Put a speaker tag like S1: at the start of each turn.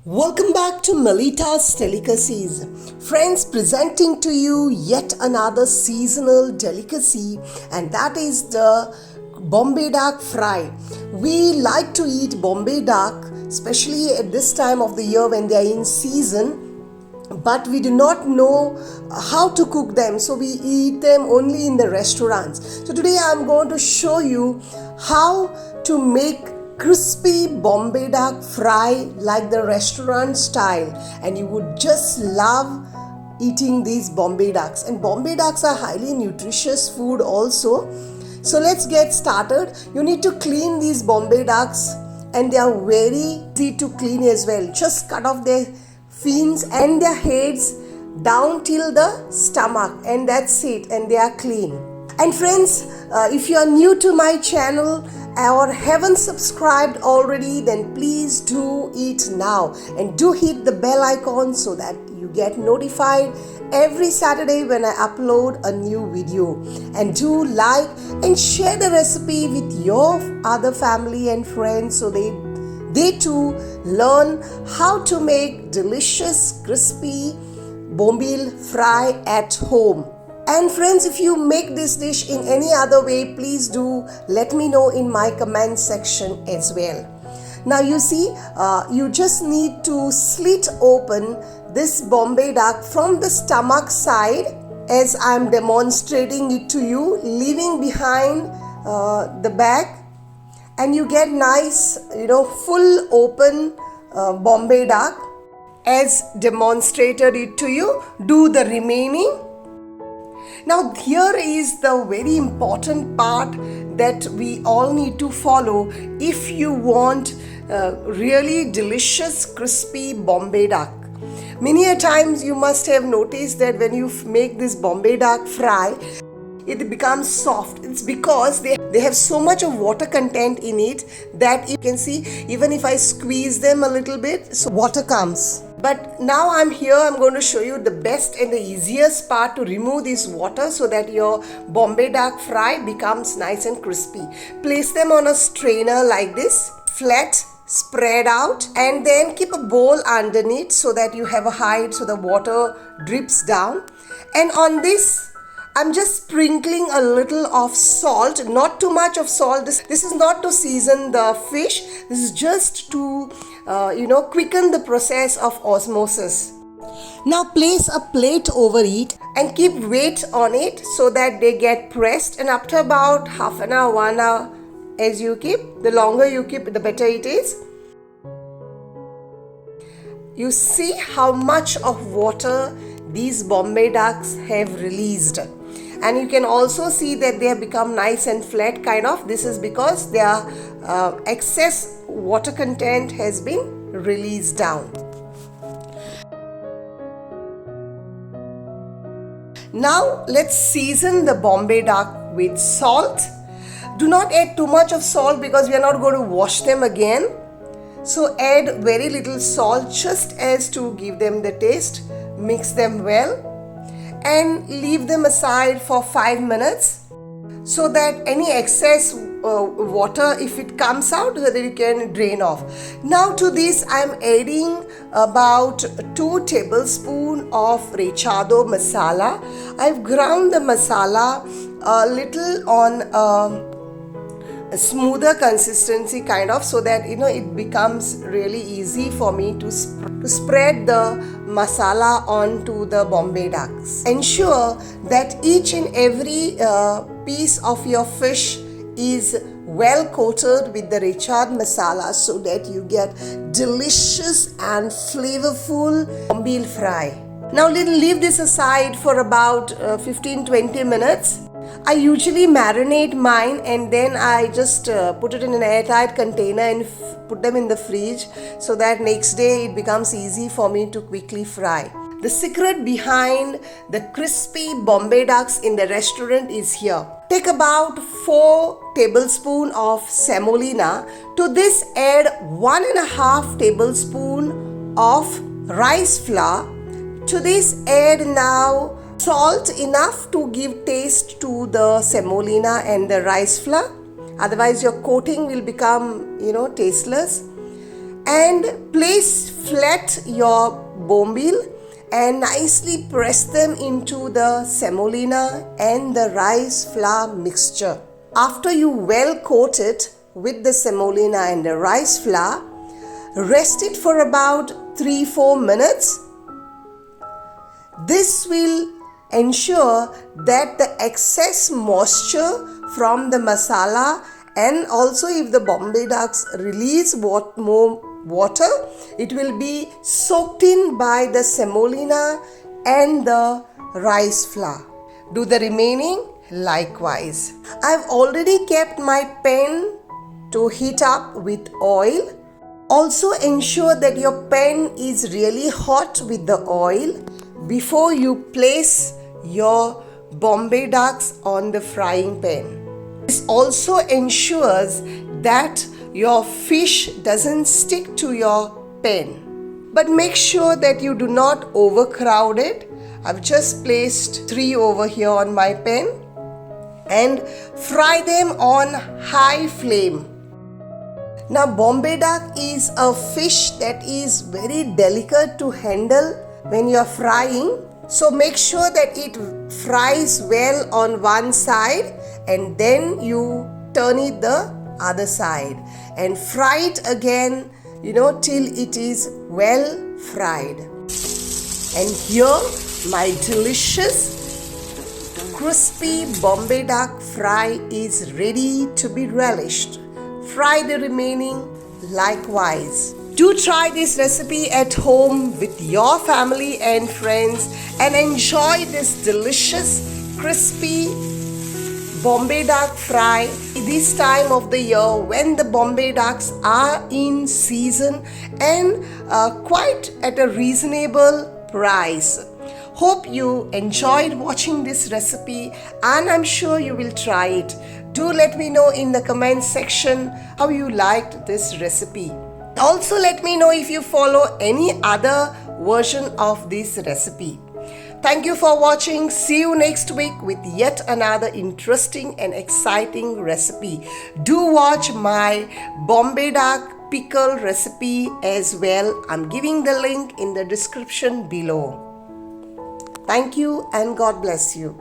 S1: Welcome back to Melita's Delicacies. Friends, presenting to you yet another seasonal delicacy, and that is the Bombay duck fry. We like to eat Bombay duck, especially at this time of the year when they are in season, but we do not know how to cook them, so we eat them only in the restaurants. So today I am going to show you how to make crispy Bombay duck fry like the restaurant style, and you would just love eating these Bombay ducks. And Bombay ducks are highly nutritious food also. So let's get started. You need to clean these Bombay ducks, and they are very easy to clean as well. Just cut off their fins and their heads down till the stomach, and that's it, and they are clean. And friends, if you are new to my channel or haven't subscribed already, then please do it now and do hit the bell icon so that you get notified every Saturday when I upload a new video. And do like and share the recipe with your other family and friends so they too learn how to make delicious crispy bombil fry at home. And friends, if you make this dish in any other way, please do let me know in my comment section as well. Now you see, you just need to slit open this Bombay duck from the stomach side as I'm demonstrating it to you, leaving behind the back, and you get nice, full open Bombay duck as demonstrated it to you. Do the remaining. Now here is the very important part that we all need to follow if you want really delicious crispy Bombay duck. Many a times you must have noticed that when you make this Bombay duck fry, it becomes soft. It's because they have so much of water content in it that you can see even if I squeeze them a little bit, so water comes. But now I'm going to show you the best and the easiest part to remove this water so that your Bombay duck fry becomes nice and crispy. Place them on a strainer like this, flat, spread out, and then keep a bowl underneath so that you have a height so the water drips down. And on this, I'm just sprinkling a little of salt, not too much of salt. This is not to season the fish. This is just to, quicken the process of osmosis. Now place a plate over it and keep weight on it so that they get pressed. And after about half an hour, 1 hour, as you keep, the longer you keep, the better it is. You see how much of water these Bombay ducks have released. And you can also see that they have become nice and flat kind of. This is because their excess water content has been released down. Now let's season the Bombay duck with salt. Do not add too much of salt because we are not going to wash them again. So add very little salt just as to give them the taste. Mix them well and leave them aside for 5 minutes so that any excess water, if it comes out, so that you can drain off. Now to this I am adding about 2 tablespoons of Rechado masala. I've ground the masala a little on a smoother consistency kind of, so that it becomes really easy for me to spread the masala onto the Bombay ducks. Ensure that each and every piece of your fish is well coated with the Rechado masala so that you get delicious and flavorful bombil fry. Now leave this aside for about 15-20 minutes. I usually marinate mine and then I just put it in an airtight container and put them in the fridge so that next day it becomes easy for me to quickly fry. The secret behind the crispy Bombay ducks in the restaurant is here. Take about 4 tablespoons of semolina. To this add 1.5 tablespoons of rice flour. To this add now salt enough to give taste to the semolina and the rice flour. Otherwise your coating will become, tasteless. and place flat your bombil and nicely press them into the semolina and the rice flour mixture. After you well coat it with the semolina and the rice flour, rest it for about 3-4 minutes. This will ensure that the excess moisture from the masala, and also if the Bombay ducks release more water, it will be soaked in by the semolina and the rice flour. Do the remaining likewise. I've already kept my pan to heat up with oil. Also ensure that your pan is really hot with the oil before you place your Bombay ducks on the frying pan. This also ensures that your fish doesn't stick to your pan. But make sure that you do not overcrowd it. I've just placed 3 over here on my pan and fry them on high flame. Now Bombay duck is a fish that is very delicate to handle when you're frying. So make sure that it fries well on one side and then you turn it the other side and fry it again, till it is well fried. And here my delicious crispy Bombay duck fry is ready to be relished. Fry the remaining likewise. Do try this recipe at home with your family and friends and enjoy this delicious crispy Bombay duck fry this time of the year when the Bombay ducks are in season and quite at a reasonable price. Hope you enjoyed watching this recipe and I'm sure you will try it. Do let me know in the comment section how you liked this recipe. Also let me know if you follow any other version of this recipe. Thank you for watching. See you next week with yet another interesting and exciting recipe. Do watch my Bombay duck pickle recipe as well. I'm giving the link in the description below. Thank you and God bless you.